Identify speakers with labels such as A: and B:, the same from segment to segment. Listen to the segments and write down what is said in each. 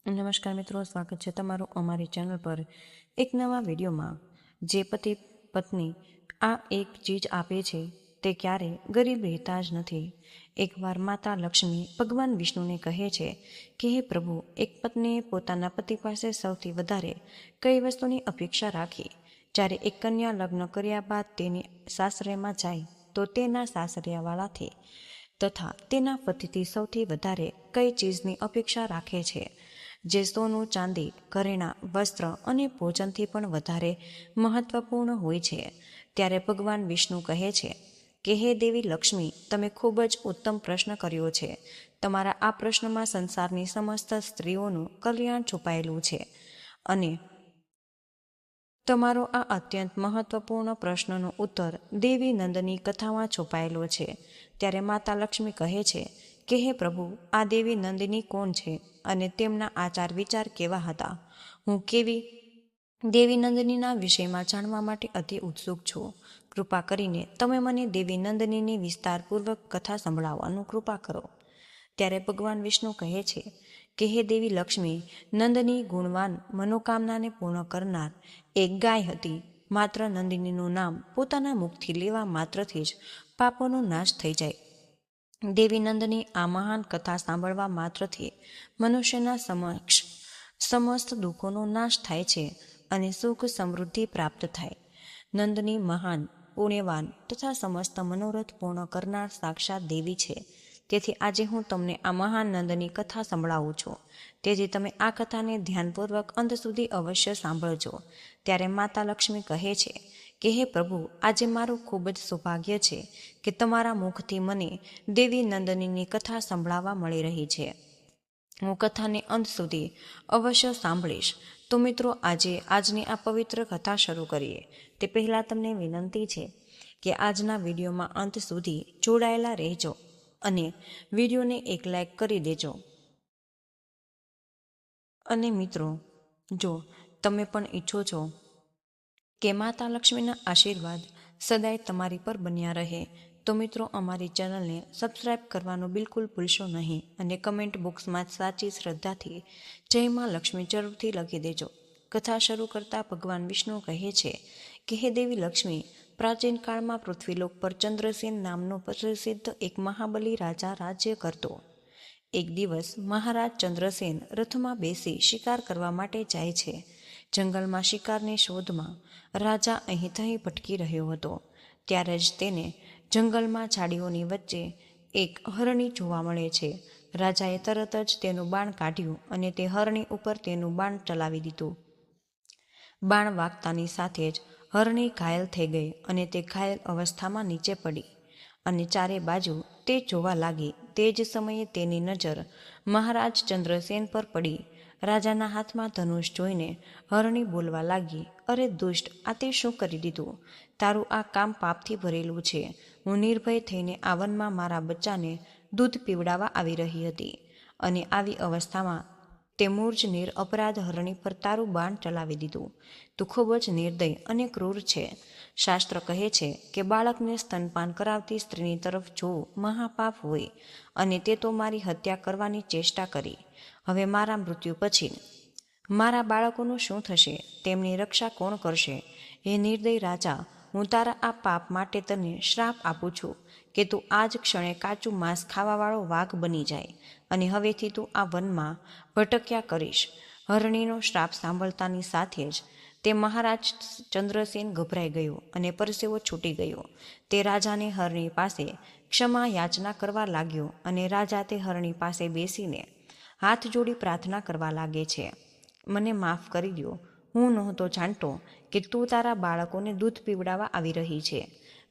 A: નમસ્કાર મિત્રો, સ્વાગત છે તમારું અમારી ચેનલ પર એક નવા વિડીયોમાં। જે પતિ પત્ની આ એક ચીજ આપે છે તે ક્યારે ગરીબ રહેતા જ નથી। એકવાર માતા લક્ષ્મી ભગવાન વિષ્ણુને કહે છે કે હે પ્રભુ, એક પત્નીએ પોતાના પતિ પાસે સૌથી વધારે કઈ વસ્તુની અપેક્ષા રાખી? જ્યારે એક કન્યા લગ્ન કર્યા બાદ તેની સાસરેમાં જાય તો તેના સાસરિયાવાળાથી તથા તેના પતિથી સૌથી વધારે કઈ ચીજની અપેક્ષા રાખે છે? જે સોનું, ચાંદી, ઘરેણાં, વસ્ત્ર અને ભોજનથી પણ વધારે મહત્વપૂર્ણ હોય છે। ત્યારે ભગવાન વિષ્ણુ કહે છે કે હે દેવી લક્ષ્મી, તમે ખૂબ જ ઉત્તમ પ્રશ્ન કર્યો છે। તમારા આ પ્રશ્નમાં સંસારની સમસ્ત સ્ત્રીઓનું કલ્યાણ છુપાયેલું છે અને તમારો આ અત્યંત મહત્વપૂર્ણ પ્રશ્નનો ઉત્તર દેવી નંદની કથામાં છુપાયેલો છે। ત્યારે માતા લક્ષ્મી કહે છે કે હે પ્રભુ, આ દેવી નંદિની કોણ છે અને તેમના આચાર વિચાર કેવા હતા? હું કેવી દેવી નંદનીના વિષયમાં જાણવા માટે અતિ ઉત્સુક છું। કૃપા કરીને તમે મને દેવી નંદનીની વિસ્તારપૂર્વક કથા સંભળાવવાનું કૃપા કરો। ત્યારે ભગવાન વિષ્ણુ કહે છે કે હે દેવી લક્ષ્મી, નંદની ગુણવાન, મનોકામનાને પૂર્ણ કરનાર એક ગાય હતી। માત્ર નંદિનીનું નામ પોતાના મુખથી લેવા માત્રથી જ પાપોનો નાશ થઈ જાય। દેવી નંદની આ મહાન કથા સાંભળવા માત્રથી મનુષ્યના સમસ્ત દુઃખોનો નાશ થાય છે અને સુખ સમૃદ્ધિ પ્રાપ્ત થાય। નંદની મહાન, પુણ્યવાન તથા સમસ્ત મનોરથ પૂર્ણ કરનાર સાક્ષાત દેવી છે। તેથી આજે હું તમને આ મહાન નંદની કથા સંભળાવું છું। તેથી તમે આ કથાને ધ્યાનપૂર્વક અંત સુધી અવશ્ય સાંભળજો। ત્યારે માતા લક્ષ્મી કહે છે કે હે પ્રભુ, આજે મારું ખૂબ જ સૌભાગ્ય છે કે તમારા મુખથી મને દેવી નંદનીની કથા સંભળાવવા મળી રહી છે। હું કથાને અંત સુધી અવશ્ય સાંભળીશ। તો મિત્રો, આજની આ પવિત્ર કથા શરૂ કરીએ તે પહેલાં તમને વિનંતી છે કે આજના વિડીયોમાં અંત સુધી જોડાયેલા રહેજો અને વિડીયોને એક લાઈક કરી દેજો। અને મિત્રો, જો તમે પણ ઈચ્છો છો કે માતા લક્ષ્મીના આશીર્વાદ સદાય તમારી પર બન્યા રહે તો મિત્રો, અમારી ચેનલને સબસ્ક્રાઈબ કરવાનું બિલકુલ ભૂલશો નહીં અને કમેન્ટ બોક્સમાં સાચી શ્રદ્ધાથી જય માં લક્ષ્મી જરૂરથી લખી દેજો। કથા શરૂ કરતા ભગવાન વિષ્ણુ કહે છે કે હે દેવી લક્ષ્મી, પ્રાચીન કાળમાં પૃથ્વીલોક પર ચંદ્રસેન નામનો પ્રસિદ્ધ એક મહાબલી રાજા રાજ્ય કરતો। એક દિવસ મહારાજ ચંદ્રસેન રથમાં બેસી શિકાર કરવા માટે જાય છે। જંગલમાં શિકારની શોધમાં રાજા અહીં તહીં ભટકી રહ્યો હતો। ત્યારે જ તેને જંગલમાં ઝાડીઓની વચ્ચે એક હરણી જોવા મળે છે। રાજાએ તરત જ તેનું બાણ કાઢ્યું અને તે હરણી ઉપર તેનું બાણ ચલાવી દીધું। બાણ વાગતાની સાથે જ હરણી ઘાયલ થઈ ગઈ અને તે ઘાયલ અવસ્થામાં નીચે પડી અને ચારે બાજુ તે જોવા લાગી। તે જ સમયે તેની નજર મહારાજ ચંદ્રસેન પર પડી। રાજાના હાથમાં ધનુષ જોઈને હરણી બોલવા લાગી, અરે દુષ્ટ, આ તે શું કરી દીધું? તારું આ કામ પાપથી ભરેલું છે। હું નિર્ભય થઈને આ વનમાં મારા બચ્ચાને દૂધ પીવડાવવા આવી રહી હતી અને આવી અવસ્થામાં તે મૂર્છ અપરાધ હરણી પર તારું બાણ ચલાવી દીધું। તું ખૂબ જ નિર્દય અને ક્રૂર છે। શાસ્ત્ર કહે છે કે બાળકને સ્તનપાન કરાવતી સ્ત્રીની તરફ જોવું મહાપાપ હોય અને તે તો મારી હત્યા કરવાની ચેષ્ટા કરી। હવે મારા મૃત્યુ પછી મારા બાળકોનું શું થશે? તેમની રક્ષા કોણ કરશે? હે નિર્દય રાજા, હું તારા આ પાપ માટે તને શ્રાપ આપું છું કે તું આ જ ક્ષણે કાચું માંસ ખાવાવાળો વાઘ બની જાય અને હવેથી તું આ વનમાં ભટક્યા કરીશ। હરણીનો શ્રાપ સાંભળતાની સાથે જ તે મહારાજ ચંદ્રસેન ગભરાઈ ગયો અને પરસેવો છૂટી ગયો। તે રાજાને હરણી પાસે ક્ષમા યાચના કરવા લાગ્યો અને રાજા તે હરણી પાસે બેસીને હાથ જોડી પ્રાર્થના કરવા લાગે છે, મને માફ કરી દો। હું નહોતો જાણતો કે તું તારા બાળકોને દૂધ પીવડાવવા આવી રહી છે।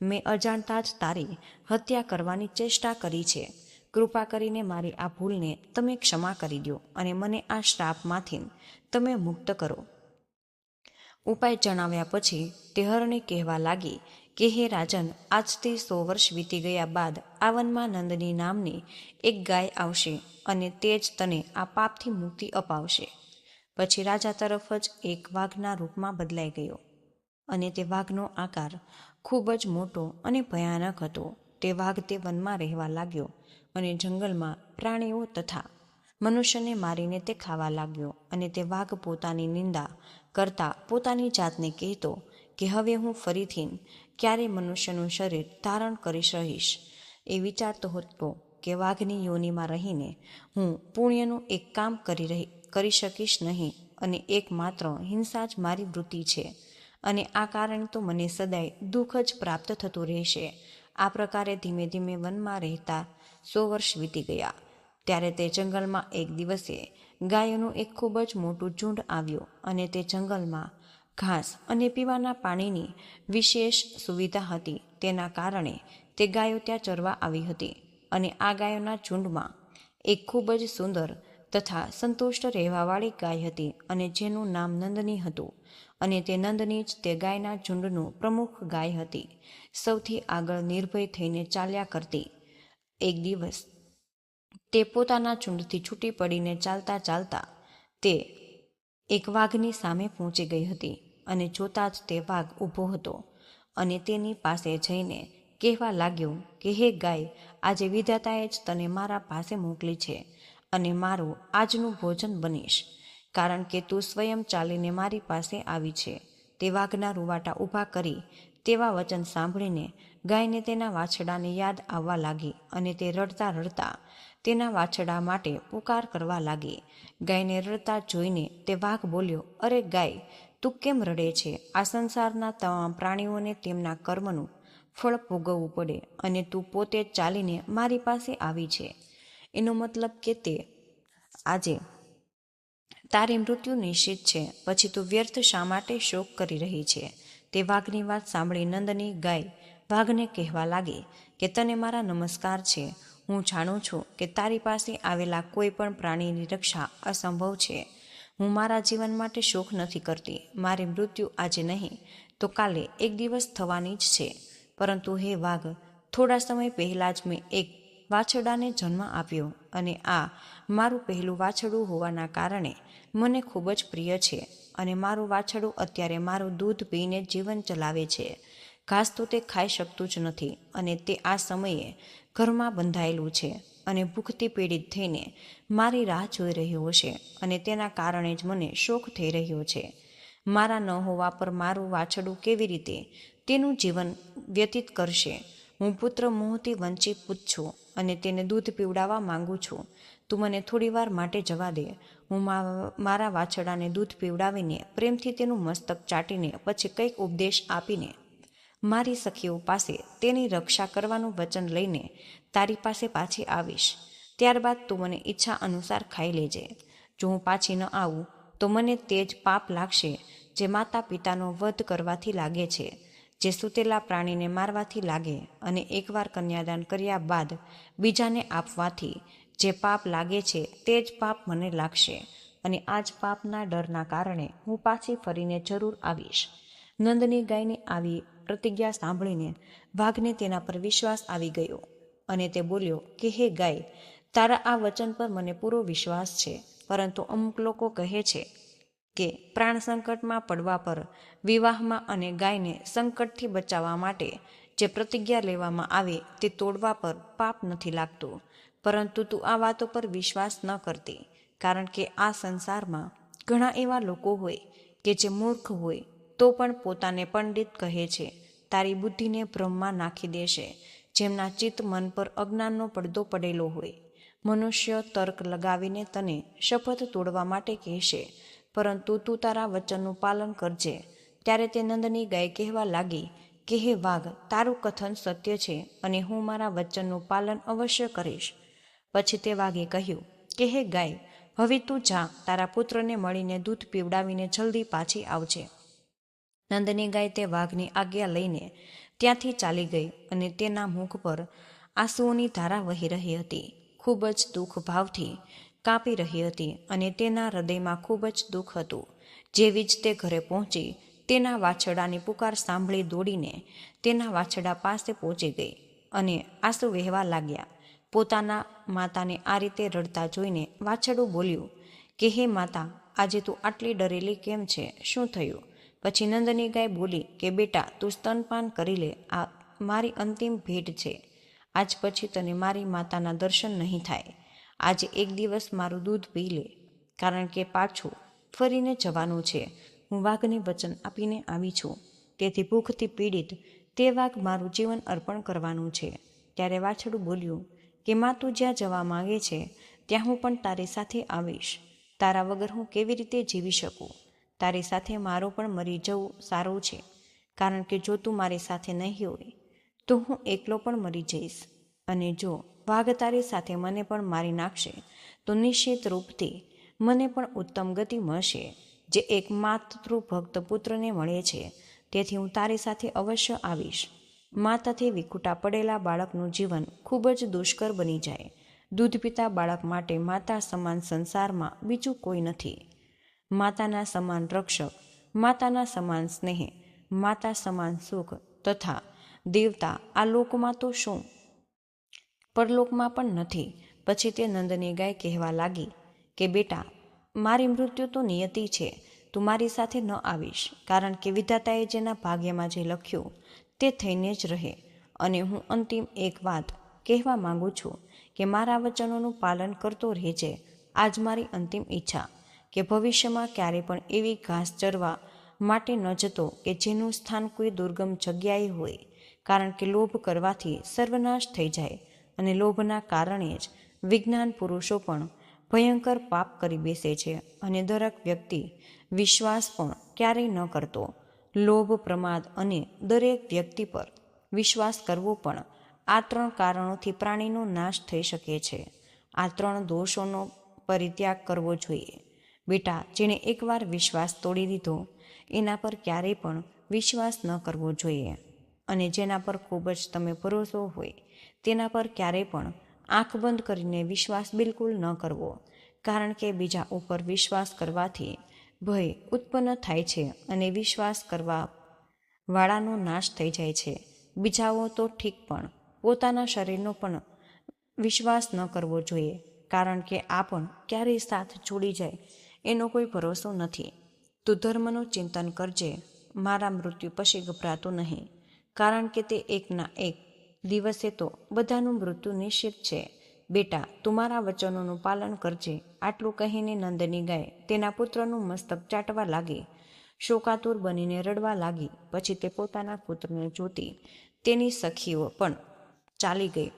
A: મેં અજાણતા જ તારી હત્યા કરવાની ચેષ્ટા કરી છે। કૃપા કરીને મારી આ ભૂલને તમે ક્ષમા કરી દો અને મને આ શ્રાપમાંથી તમે મુક્ત કરો। ઉપાય જણાવ્યા પછી તે હરણી કહેવા લાગી કે હે રાજન, આજથી 100 વર્ષ વીતી ગયા બાદ આ વનમાં નંદની નામની એક ગાય આવશે અને તે જ તને આ પાપથી મુક્તિ અપાવશે। પછી રાજા તરફ જ એક વાઘના રૂપમાં બદલાઈ ગયો અને તે વાઘનો આકાર ખૂબ જ મોટો અને ભયાનક હતો। તે વાઘ તે વનમાં રહેવા લાગ્યો અને જંગલમાં પ્રાણીઓ તથા મનુષ્યને મારીને તે ખાવા લાગ્યો અને તે વાઘ પોતાની નિંદા કરતા પોતાની જાતને કહેતો કે હવે હું ફરીથી ક્યારે મનુષ્યનું શરીર ધારણ કરી રહીશ. એ વિચારતો હતો કે વાઘની યોનિમાં રહીને હું પુણ્યનું એક કામ કરી શકીશ નહીં અને એકમાત્ર હિંસા જ મારી વૃત્તિ છે અને આ કારણે તો મને સદાય દુઃખ જ પ્રાપ્ત થતું રહેશે. આ પ્રકારે ધીમે ધીમે વનમાં રહેતા 100 વર્ષ વીતી ગયા. ત્યારે તે જંગલમાં એક દિવસે ગાયોનું એક ખૂબ જ મોટું ઝુંડ આવ્યું અને તે જંગલમાં ઘાસ અને પીવાના પાણીની વિશેષ સુવિધા હતી. તેના કારણે તે ગાયો ત્યાં ચરવા આવી હતી અને આ ગાયોના ઝુંડમાં એક ખૂબ જ સુંદર તથા સંતુષ્ટ રહેવાવાળી ગાય હતી અને જેનું નામ નંદની હતું અને તે નંદની જ તે ગાયના ઝુંડનું પ્રમુખ ગાય હતી. સૌથી આગળ નિર્ભય થઈને ચાલ્યા કરતી. એક દિવસ તે પોતાના ઝુંડથી છૂટી પડીને ચાલતા ચાલતા તે એક વાઘની સામે પહોંચી ગઈ હતી અને જોતાં જ તે વાઘ ઊભો હતો અને તેની પાસે જઈને કહેવા લાગ્યો કે હે ગાય, આજે વિધાતાએ જ તને મારા પાસે મોકલી છે અને મારું આજનું ભોજન બનીશ, કારણ કે તું સ્વયં ચાલીને મારી પાસે આવી છે. તે વાઘના રૂવાટા ઊભા કરી તેવા વચન સાંભળીને ગાયને તેના વાછડાને યાદ આવવા લાગી અને તે રડતા રડતા તેના વાછડા માટે પુકાર કરવા લાગી. ગાયને રડતા જોઈને તે વાઘ બોલ્યો, અરે ગાય, તું કેમ રડે છે? આ સંસારના તમામ પ્રાણીઓને તેમના કર્મનું ફળ ભોગવવું પડે અને તું પોતે જ ચાલીને મારી પાસે આવી છે. એનો મતલબ કે તે આજે તારી મૃત્યુ નિશ્ચિત છે, પછી તું વ્યર્થ શા માટે શોક કરી રહી છે? તે વાઘની વાત સાંભળી નંદની ગાય વાઘને કહેવા લાગી કે તને મારા નમસ્કાર છે. હું જાણું છું કે તારી પાસે આવેલા કોઈ પણ પ્રાણીની રક્ષા અસંભવ છે. હું મારા જીવન માટે શોક નથી કરતી. મારી મૃત્યુ આજે નહીં તો કાલે એક દિવસ થવાની જ છે. પરંતુ હે વાઘ, થોડા સમય પહેલાં જ મેં એક વાછરડાને જન્મ આપ્યો અને આ મારું પહેલું વાછરડું હોવાના કારણે મને ખૂબ જ પ્રિય છે અને મારું વાછરડું અત્યારે મારું દૂધ પીને જીવન ચલાવે છે. ઘાસ તો તે ખાઈ શકતું જ નથી અને તે આ સમયે ઘરમાં બંધાયેલું છે અને ભૂખથી પીડિત થઈને મારી રાહ જોઈ રહ્યો છે અને તેના કારણે જ મને શોક થઈ રહ્યો છે. મારા ન હોવા પર મારું વાછરડું કેવી રીતે તેનું જીવન વ્યતીત કરશે? હું પુત્ર મોહથી વંચિત છું અને તેને દૂધ પીવડાવવા માંગુ છું. તું મને થોડી વાર માટે જવા દે. હું મારા વાછરડાને દૂધ પીવડાવીને પ્રેમથી તેનું મસ્તક ચાટીને પછી કંઈક ઉપદેશ આપીને મારી સખીઓ પાસે તેની રક્ષા કરવાનું વચન લઈને તારી પાસે પાછી આવીશ. ત્યારબાદ તું મને ઈચ્છા અનુસાર ખાઈ લેજે. જો હું પાછી ન આવું તો મને તે જ પાપ લાગશે જે માતા પિતાનો વધ કરવાથી લાગે છે, જે સૂતેલા પ્રાણીને મારવાથી લાગે અને એકવાર કન્યાદાન કર્યા બાદ બીજાને આપવાથી જે પાપ લાગે છે તે જ પાપ મને લાગશે અને આ જ પાપના ડરના કારણે હું પાછી ફરીને જરૂર આવીશ. નંદની ગાયની આવી પ્રતિજ્ઞા સાંભળીને વાઘને તેના પર વિશ્વાસ આવી ગયો અને તે બોલ્યો કે હે ગાય, તારા આ વચન પર મને પૂરો વિશ્વાસ છે, પરંતુ અમુક લોકો કહે છે કે પ્રાણ સંકટમાં પડવા પર વિવાહમાં અને ગાયને સંકટથી બચાવવા માટે જે પ્રતિજ્ઞા લેવામાં આવે તે તોડવા પર પાપ નથી લાગતું. પરંતુ તું આ વાતો પર વિશ્વાસ ન કરતી, કારણ કે આ સંસારમાં ઘણા એવા લોકો હોય કે જે મૂર્ખ હોય તો પણ પોતાને પંડિત કહે છે. તારી બુદ્ધિને ભ્રમમાં નાખી દેશે, જેમના ચિત્ત મન પર અજ્ઞાનનો પડદો પડેલો હોય. મનુષ્ય તર્ક લગાવીને તને શપથ તોડવા માટે કહેશે, પરંતુ તું તારા વચનનું પાલન કરજે. ત્યારે તે નંદની ગાય કહેવા લાગી કે હે વાઘ, તારું કથન સત્ય છે અને હું મારા વચનનું પાલન અવશ્ય કરીશ. પછી તે વાઘે કહ્યું કે હે ગાય, હવે તું જા, તારા પુત્રને મળીને દૂધ પીવડાવીને જલ્દી પાછી આવજે. નંદની ગાય તે વાઘની આજ્ઞા લઈને ત્યાંથી ચાલી ગઈ અને તેના મુખ પર આંસુઓની ધારા વહી રહી હતી. ખૂબ જ દુઃખ ભાવથી કાપી રહી હતી અને તેના હૃદયમાં ખૂબ જ દુઃખ હતું. જેવી જ તે ઘરે પહોંચી તેના વાછરડાની પુકાર સાંભળી દોડીને તેના વાછરડા પાસે પહોંચી ગઈ અને આંસુ વહેવા લાગ્યા. પોતાના માતાને આ રીતે રડતા જોઈને વાછરડું બોલ્યું કે હે માતા, આજે તું આટલી ડરેલી કેમ છે? શું થયું? પછી નંદની ગાય બોલી કે બેટા, તું સ્તનપાન કરી લે, આ મારી અંતિમ ભેટ છે. આજ પછી તને મારી માતાના દર્શન નહીં થાય. આજે એક દિવસ મારું દૂધ પી લે, કારણ કે પાછું ફરીને જવાનું છે. હું વાઘને વચન આપીને આવી છું, તેથી ભૂખથી પીડિત તે વાઘ મારું જીવન અર્પણ કરવાનું છે. ત્યારે વાછડું બોલ્યું કે માં, તું જ્યાં જવા માંગે છે ત્યાં હું પણ તારી સાથે આવીશ. તારા વગર હું કેવી રીતે જીવી શકું? તારી સાથે મારું પણ મરી જવું સારું છે, કારણ કે જો તું મારી સાથે નહીં હોય તો હું એકલો પણ મરી જઈશ. અને જો વાઘ તારી સાથે મને પણ મારી નાખશે તો નિશ્ચિત રૂપથી મને પણ ઉત્તમ ગતિ મળશે, જે એક માતૃભક્ત પુત્રને મળે છે. તેથી હું તારી સાથે અવશ્ય આવીશ. માતાથી વિખૂટા પડેલા બાળકનું જીવન ખૂબ જ દુષ્કર બની જાય. દૂધ પીતા બાળક માટે માતા સમાન સંસારમાં બીજું કોઈ નથી. માતાના સમાન રક્ષક, માતાના સમાન સ્નેહ, માતા સમાન સુખ તથા દેવતા આ લોકમાં તો શું, પરલોકમાં પણ નથી. પછી તે નંદની ગાય કહેવા લાગી કે બેટા, મારી મૃત્યુ તો નિયતિ છે. તું મારી સાથે ન આવીશ, કારણ કે વિધાતાએ જેના ભાગ્યમાં જે લખ્યું તે થઈને જ રહે. અને હું અંતિમ એક વાત કહેવા માંગુ છું કે મારા વચનોનું પાલન કરતો રહેજે. આજ મારી અંતિમ ઈચ્છા કે ભવિષ્યમાં ક્યારે પણ એવી ઘાસ ચરવા માટે ન જતો કે જેનું સ્થાન કોઈ દુર્ગમ જગ્યાએ હોય, કારણ કે લોભ કરવાથી સર્વનાશ થઈ જાય, અને લોભના કારણે જ વિજ્ઞાન પુરુષો પણ ભયંકર પાપ કરી બેસે છે. અને દરેક વ્યક્તિ વિશ્વાસ પણ ક્યારેય ન કરતો. લોભ, પ્રમાદ અને દરેક વ્યક્તિ પર વિશ્વાસ કરવો પણ આ 3 કારણોથી પ્રાણીનો નાશ થઈ શકે છે. આ 3 દોષોનો પરિત્યાગ કરવો જોઈએ. બેટા, જેણે એકવાર વિશ્વાસ તોડી દીધો એના પર ક્યારેય પણ વિશ્વાસ ન કરવો જોઈએ. અને જેના પર ખૂબ જ તમે ભરોસો હોય તેના પર ક્યારેય પણ આંખ બંધ કરીને વિશ્વાસ બિલકુલ ન કરવો, કારણ કે બીજા ઉપર વિશ્વાસ કરવાથી ભય ઉત્પન્ન થાય છે અને વિશ્વાસ કરવા વાળાનો નાશ થઈ જાય છે. બીજાઓ તો ઠીક, પણ પોતાના શરીરનો પણ વિશ્વાસ ન કરવો જોઈએ, કારણ કે આ પણ ક્યારેય સાથ છોડી જાય એનો કોઈ ભરોસો નથી. તું ધર્મનું ચિંતન કરજે. મારા મૃત્યુ પછી ગભરાતો નહીં, કારણ કે તે એકના એક દિવસે તો બધાનું મૃત્યુ નિશ્ચિત છે. બેટા, તું મારા વચનોનું પાલન કરજે. આટલું કહીને નંદની ગાય તેના પુત્રનું મસ્તક ચાટવા લાગી, શોકાતુર બનીને રડવા લાગી. પછી તે પોતાના પુત્રને જોતી તેની સખીઓ પણ ચાલી ગઈ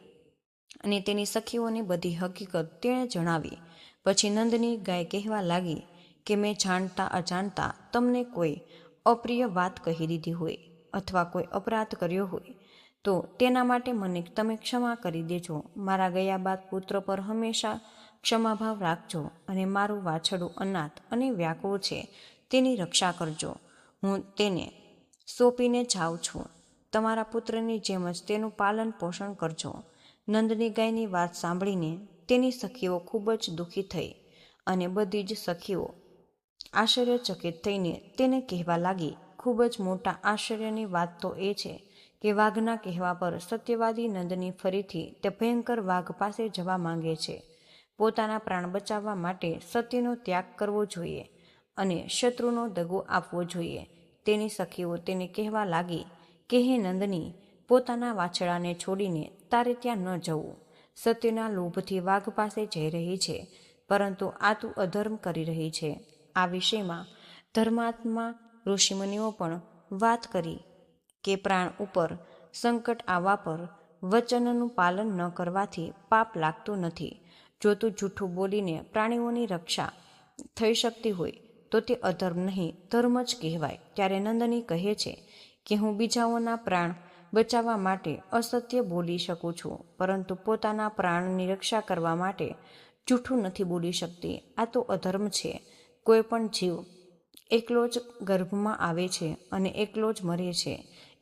A: અને તેની સખીઓને બધી હકીકત તેણે જણાવી. પછી નંદની ગાય કહેવા લાગી કે મેં જાણતા અજાણતા તમને કોઈ અપ્રિય વાત કહી દીધી હોય અથવા કોઈ અપરાધ કર્યો હોય તો તેના માટે મને તમે ક્ષમા કરી દેજો. મારા ગયા બાદ પુત્ર પર હંમેશા ક્ષમાભાવ રાખજો, અને મારું વાછડું અનાથ અને વ્યાકુળ છે તેની રક્ષા કરજો. હું તેને સોંપીને જાઉં છું. તમારા પુત્રની જેમ જ તેનું પાલન પોષણ કરજો. નંદની ગાયની વાત સાંભળીને તેની સખીઓ ખૂબ જ દુઃખી થઈ, અને બધી જ સખીઓ આશ્ચર્યચકિત થઈને તેને કહેવા લાગી, ખૂબ જ મોટા આશ્ચર્યની વાત તો એ છે કે વાઘના કહેવા પર સત્યવાદી નંદની ફરીથી તે ભયંકર વાઘ પાસે જવા માંગે છે. પોતાના પ્રાણ બચાવવા માટે સત્યનો ત્યાગ કરવો જોઈએ અને શત્રુનો દગો આપવો જોઈએ. તેની સખીઓ તેને કહેવા લાગી કે હે નંદની, પોતાના વાછડાને છોડીને તારે ત્યાં ન જવું. સત્યના લોભથી વાઘ પાસે જઈ રહી છે, પરંતુ આ તું અધર્મ કરી રહી છે. આ વિષયમાં ધર્માત્મા ઋષિમુનિઓ પણ વાત કરી કે પ્રાણ ઉપર સંકટ આવવા પર વચનનું પાલન ન કરવાથી પાપ લાગતું નથી. જો તું જૂઠું બોલીને પ્રાણીઓની રક્ષા થઈ શકતી હોય તો તે અધર્મ નહીં, ધર્મ જ કહેવાય. ત્યારે નંદની કહે છે કે હું બીજાઓના પ્રાણ બચાવવા માટે અસત્ય બોલી શકું છું, પરંતુ પોતાના પ્રાણની રક્ષા કરવા માટે જૂઠું નથી બોલી શકતી. આ તો અધર્મ છે. કોઈ પણ જીવ એકલો જ ગર્ભમાં આવે છે અને એકલો જ મરે છે.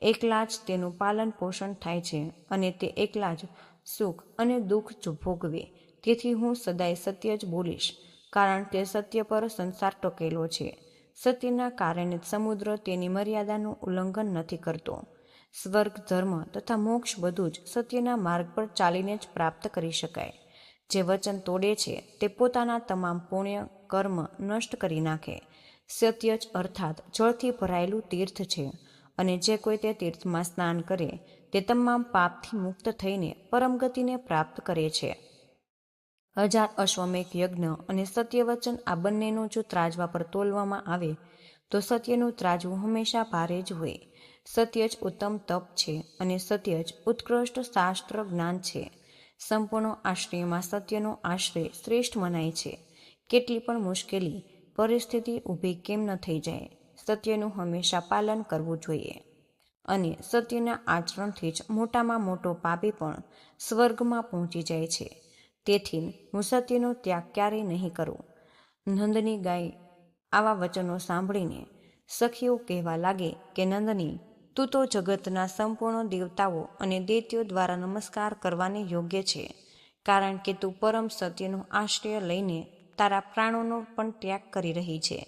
A: એકલા જ તેનું પાલન પોષણ થાય છે, અને તે એકલા જ સુખ અને દુઃખ ભોગવે. તેથી હું સદાય સત્ય જ બોલીશ, કારણ કે સત્ય પર સંસાર ટકેલો છે. સત્યના કારણે સમુદ્ર તેની મર્યાદાનું ઉલ્લંઘન નથી કરતો. સ્વર્ગ, ધર્મ તથા મોક્ષ બધું જ સત્યના માર્ગ પર ચાલીને જ પ્રાપ્ત કરી શકાય. જે વચન તોડે છે તે પોતાના તમામ પુણ્ય કર્મ નષ્ટ કરી નાખે. સત્ય જ અર્થાત જળથી ભરાયેલું તીર્થ છે, અને જે કોઈ તે તીર્થમાં સ્નાન કરે તે તમામ પાપથી મુક્ત થઈને પરમગતિને પ્રાપ્ત કરે છે. 1000 અશ્વમેઘ યજ્ઞ અને સત્યવચન આ બંનેનો જો ત્રાજવા પર તોલવામાં આવે તો સત્યનું ત્રાજવું હંમેશા ભારે જ હોય. સત્ય જ ઉત્તમ તપ છે અને સત્ય જ ઉત્કૃષ્ટ શાસ્ત્ર જ્ઞાન છે. સંપૂર્ણ આશ્રયમાં સત્યનો આશ્રય શ્રેષ્ઠ મનાય છે. કેટલી પણ મુશ્કેલી પરિસ્થિતિ ઊભી કેમ ન થઈ જાય, સત્યનું હંમેશા પાલન કરવું જોઈએ. અને સત્યના આચરણથી જ મોટામાં મોટો પાપી પણ સ્વર્ગમાં પહોંચી જાય છે. તેથી હું સત્યનો ત્યાગ ક્યારેય નહીં કરું. નંદની ગાય આવા વચનો સાંભળીને સખીઓ કહેવા લાગે કે નંદની, તું તો જગતના સંપૂર્ણ દેવતાઓ અને દૈત્યો દ્વારા નમસ્કાર કરવાને યોગ્ય છે, કારણ કે તું પરમ સત્યનો આશ્રય લઈને તારા પ્રાણોનો પણ ત્યાગ કરી રહી છે,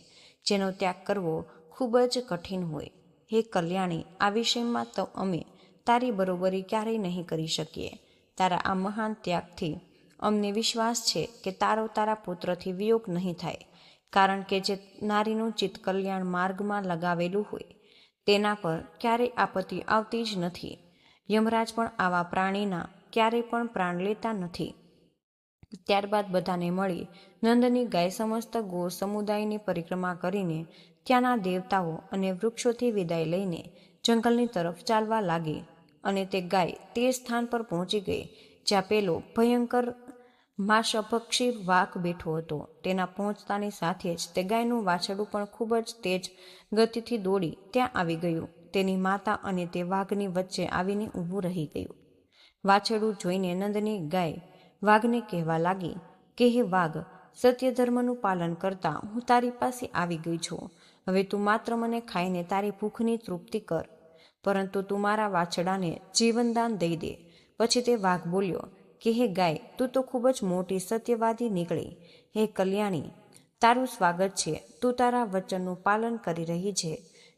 A: જેનો ત્યાગ કરવો ખૂબ જ કઠિન હોય. હે કલ્યાણી, આ વિષયમાં તો અમે તારી બરોબરી ક્યારેય નહીં કરી શકીએ. તારા આ મહાન ત્યાગથી અમને વિશ્વાસ છે કે તારો તારા પુત્રથી વિયોગ નહીં થાય, કારણ કે જે નારીનું ચિત્ત કલ્યાણ માર્ગમાં લગાવેલું હોય તેના પર ક્યારેય આપત્તિ આવતી જ નથી. યમરાજ પણ આવા પ્રાણીના ક્યારેય પણ પ્રાણ લેતા નથી. ત્યારબાદ બધાને મળી નંદની ગાય સમસ્ત ગો સમુદાયની પરિક્રમા કરીને ત્યાંના દેવતાઓ અને વૃક્ષોથી વિદાય લઈને જંગલની તરફ ચાલવા લાગી. અને તે ગાય તે સ્થાન પર પહોંચી ગઈ જ્યાં પેલો ભયંકર માંસભક્ષી વાઘ બેઠો હતો. તેના પહોંચતાની સાથે જ તે ગાયનું વાછરડું પણ ખૂબ જ તેજ ગતિથી દોડી ત્યાં આવી ગયું. તેની માતા અને તે વાઘની વચ્ચે આવીને ઊભું રહી ગયું. વાછરડું જોઈને નંદની ગાય વાઘને કહેવા લાગી કે હે વાઘ, સત્ય ધર્મનું પાલન કરતા હું તારી પાસે આવી ગઈ છું. હવે તું માત્ર મને ખાઈને તારી ભૂખની તૃપ્તિ કર, પરંતુ તું મારા વાછરડાને જીવનદાન દઈ દે. પછી તે વાઘ બોલ્યો કે હે ગાય, તું તો ખૂબ જ મોટી સત્યવાદી નીકળી. હે કલ્યાણી, તારું સ્વાગત છે. તું તારા વચનનું પાલન કરી રહી છે.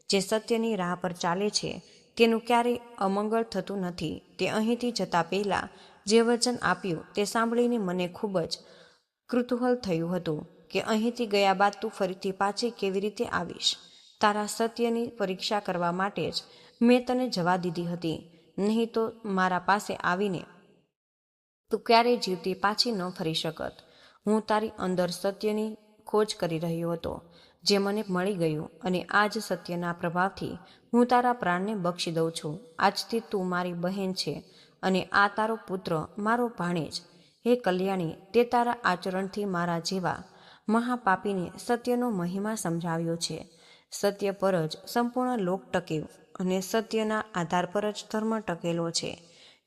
A: જે સત્યની રાહ પર ચાલે છે તેનું ક્યારેય અમંગળ થતું નથી. તે અહીંથી જતા પહેલાં જે વચન આપ્યું તે સાંભળીને મને ખૂબ જ કૃતૂહલ થયું હતું કે અહીંથી ગયા બાદ તું ફરીથી પાછી કેવી રીતે આવીશ. તારા સત્યની પરીક્ષા કરવા માટે જ મેં તને જવા દીધી હતી, નહીં તો મારા પાસે આવીને તું ક્યારેય જીવતી પાછી ન ફરી શકત. હું તારી અંદર સત્યની ખોજ કરી રહ્યો હતો, જે મને મળી ગયું, અને આ જ સત્યના પ્રભાવથી હું તારા પ્રાણને બક્ષી દઉં છું. આજથી તું મારી બહેન છે અને આ તારો પુત્ર મારો ભાણેજ. હે કલ્યાણી, તે તારા આચરણથી મારા જેવા મહાપાપીને સત્યનો મહિમા સમજાવ્યો છે. સત્ય પર જ સંપૂર્ણ લોક ટકેવ અને સત્યના આધાર પર જ ધર્મ ટકેલો છે.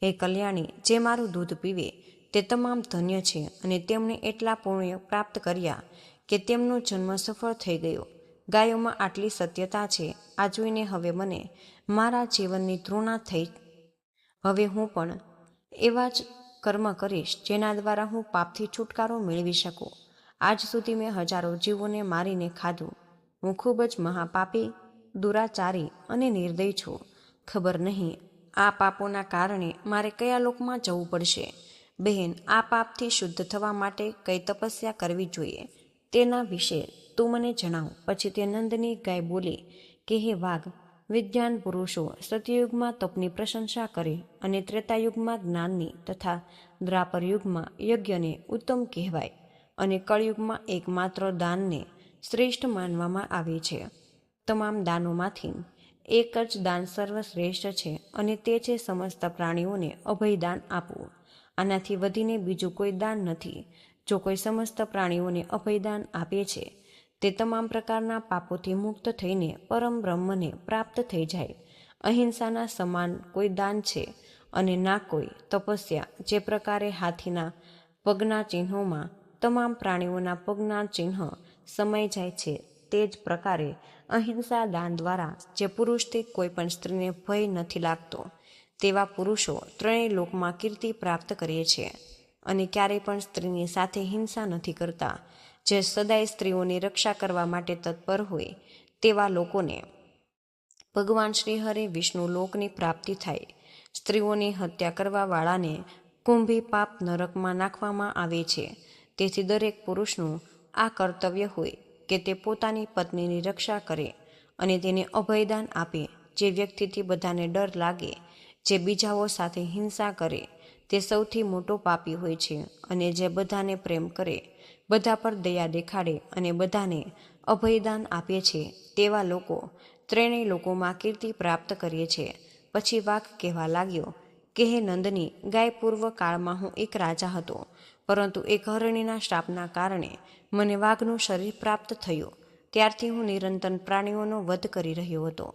A: હે કલ્યાણી, જે મારું દૂધ પીવે તે તમામ ધન્ય છે અને તેમણે એટલા પુણ્ય પ્રાપ્ત કર્યા કે તેમનો જન્મ સફળ થઈ ગયો. ગાયોમાં આટલી સત્યતા છે, આ જોઈને હવે મને મારા જીવનની તૃણા થઈ. હવે હું પણ એવા જ કર્મ કરીશ જેના દ્વારા હું પાપથી છુટકારો મેળવી શકું. આજ સુધી મેં હજારો જીવોને મારીને ખાધું. હું ખૂબ જ મહાપાપી, દુરાચારી અને નિર્દય છું. ખબર નહીં આ પાપોના કારણે મારે કયા લોકમાં જવું પડશે. બહેન, આ પાપથી શુદ્ધ થવા માટે કઈ તપસ્યા કરવી જોઈએ તેના વિશે તું મને જણાવ. પછી તે નંદની ગાય બોલી કે હે વાઘ, વિદ્વાન પુરુષો સતયુગમાં તપની પ્રશંસા કરે અને ત્રેતાયુગમાં જ્ઞાનની તથા દ્વાપર યુગમાં યજ્ઞને ઉત્તમ કહેવાય અને કળયુગમાં એકમાત્ર દાનને શ્રેષ્ઠ માનવામાં આવે છે. તમામ દાનોમાંથી એક જ દાન સર્વશ્રેષ્ઠ છે અને તે છે સમસ્ત પ્રાણીઓને અભયદાન આપવું. આનાથી વધીને બીજું કોઈ દાન નથી. જો કોઈ સમસ્ત પ્રાણીઓને અભયદાન આપે છે તે તમામ પ્રકારના પાપોથી મુક્ત થઈને પરમ બ્રહ્મને પ્રાપ્ત થઈ જાય. અહિંસાના સમાન કોઈ દાન છે અને ના કોઈ તપસ્યા. જે પ્રકારે હાથીના પગના ચિહ્નોમાં તમામ પ્રાણીઓના પગના ચિહ્ન સમાઈ જાય છે, તે જ પ્રકારે અહિંસા દાન દ્વારા જે પુરુષથી કોઈ પણ સ્ત્રીને ભય નથી લાગતો તેવા પુરુષો ત્રણેય લોકમાં કીર્તિ પ્રાપ્ત કરે છે અને ક્યારેય પણ સ્ત્રીની સાથે હિંસા નથી કરતા. જે સદાય સ્ત્રીઓની રક્ષા કરવા માટે તત્પર હોય તેવા લોકોને ભગવાન શ્રીહરિ વિષ્ણુ લોકની પ્રાપ્તિ થાય. સ્ત્રીઓની હત્યા કરવા વાળાને કુંભી પાપ નરકમાં નાખવામાં આવે છે. તેથી દરેક પુરુષનું આ કર્તવ્ય હોય કે તે પોતાની પત્નીની રક્ષા કરે અને તેને અભયદાન આપે. જે વ્યક્તિથી બધાને ડર લાગે, જે બીજાઓ સાથે હિંસા કરે તે સૌથી મોટો પાપી હોય છે. અને જે બધાને પ્રેમ કરે, બધા પર દયા દેખાડે અને બધાને અભયદાન આપે છે, તેવા લોકો ત્રણેય લોકોમાં કીર્તિ પ્રાપ્ત કરીએ છે. પછી વાઘ કહેવા લાગ્યો કે હે નંદની, ગાય પૂર્વ કાળમાં હું એક રાજા હતો, પરંતુ એક હરણીના શ્રાપના કારણે મને વાઘનું શરીર પ્રાપ્ત થયું. ત્યારથી હું નિરંતર પ્રાણીઓનો વધ કરી રહ્યો હતો,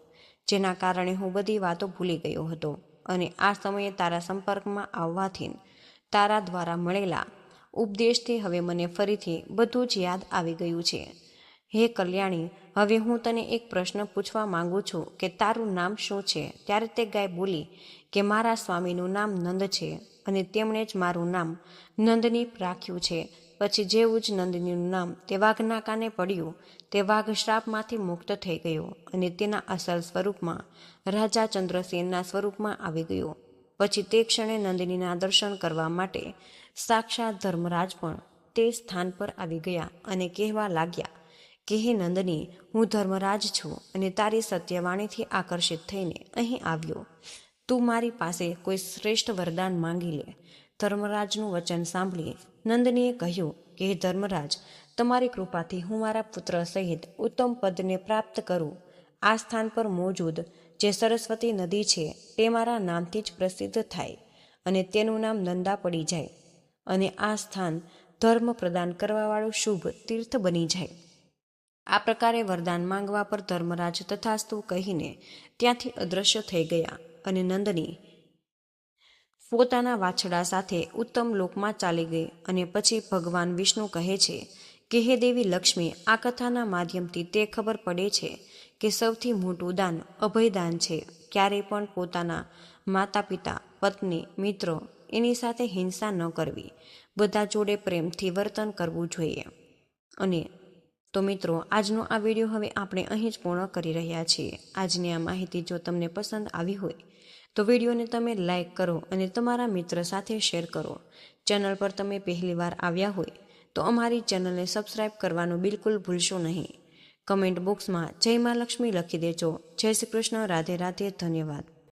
A: જેના કારણે હું બધી વાતો ભૂલી ગયો હતો. અને આ સમયે તારા સંપર્કમાં આવવાથી, તારા દ્વારા મળેલા ઉપદેશથી હવે મને ફરીથી બધું જ યાદ આવી ગયું છે. હે કલ્યાણી, હવે હું તને એક પ્રશ્ન પૂછવા માંગુ છું કે તારું નામ શું છે? ત્યારે તે ગાય બોલી કે મારા સ્વામીનું નામ નંદ છે અને તેમણે જ મારું નામ નંદની રાખ્યું છે. પછી જેવું જ નંદનીનું નામ તે વાઘના કાને પડ્યું, તે વાઘ શ્રાપમાંથી મુક્ત થઈ ગયો અને તેના અસલ સ્વરૂપમાં રાજા ચંદ્રસેનના સ્વરૂપમાં આવી ગયો. પછી તે ક્ષણે નંદનીના દર્શન કરવા માટે સાક્ષાત ધર્મરાજ પણ તે સ્થાન પર આવી ગયા અને કહેવા લાગ્યા કે હે નંદની, હું ધર્મરાજ છું અને તારી સત્યવાણીથી આકર્ષિત થઈને અહીં આવ્યો. તું મારી પાસે કોઈ શ્રેષ્ઠ વરદાન માંગી લે. ધર્મરાજનું વચન સાંભળી નંદનીએ કહ્યું કે હે ધર્મરાજ, તમારી કૃપાથી હું મારા પુત્ર સહિત ઉત્તમ પદને પ્રાપ્ત કરું. આ સ્થાન પર મોજૂદ જે સરસ્વતી નદી છે તે મારા નામથી જ પ્રસિદ્ધ થાય અને તેનું નામ નંદા પડી જાય અને આ સ્થાન ધર્મ પ્રદાન કરવાવાળું શુભ તીર્થ બની જાય. આ પ્રકારે વરદાન માંગવા પર ધર્મરાજ તથાસ્તુ કહીને ત્યાંથી અદૃશ્ય થઈ ગયા અને નંદની પોતાના વાછડા સાથે ઉત્તમ લોકમાં ચાલી ગઈ. અને પછી ભગવાન વિષ્ણુ કહે છે કે હે દેવી લક્ષ્મી, આ કથાના માધ્યમથી તે ખબર પડે છે કે સૌથી મોટું દાન અભયદાન છે. ક્યારેય પણ પોતાના માતા પિતા, પત્ની, મિત્રો એની સાથે હિંસા ન કરવી, બધા જોડે પ્રેમથી વર્તન કરવું જોઈએ. અને તો મિત્રો, આજનો આ વિડીયો હવે આપણે અહીં જ પૂર્ણ કરી રહ્યા છીએ. આજની આ માહિતી જો તમને પસંદ આવી હોય તો વિડીયોને તમે લાઈક કરો અને તમારા મિત્ર સાથે શેર કરો. ચેનલ પર તમે પહેલીવાર આવ્યા હોય તો અમારી ચેનલને સબસ્ક્રાઈબ કરવાનું બિલકુલ ભૂલશો નહીં. કમેન્ટ બોક્સમાં જય મા લક્ષ્મી લખી દેજો. જય શ્રી કૃષ્ણ. રાધે રાધે. ધન્યવાદ.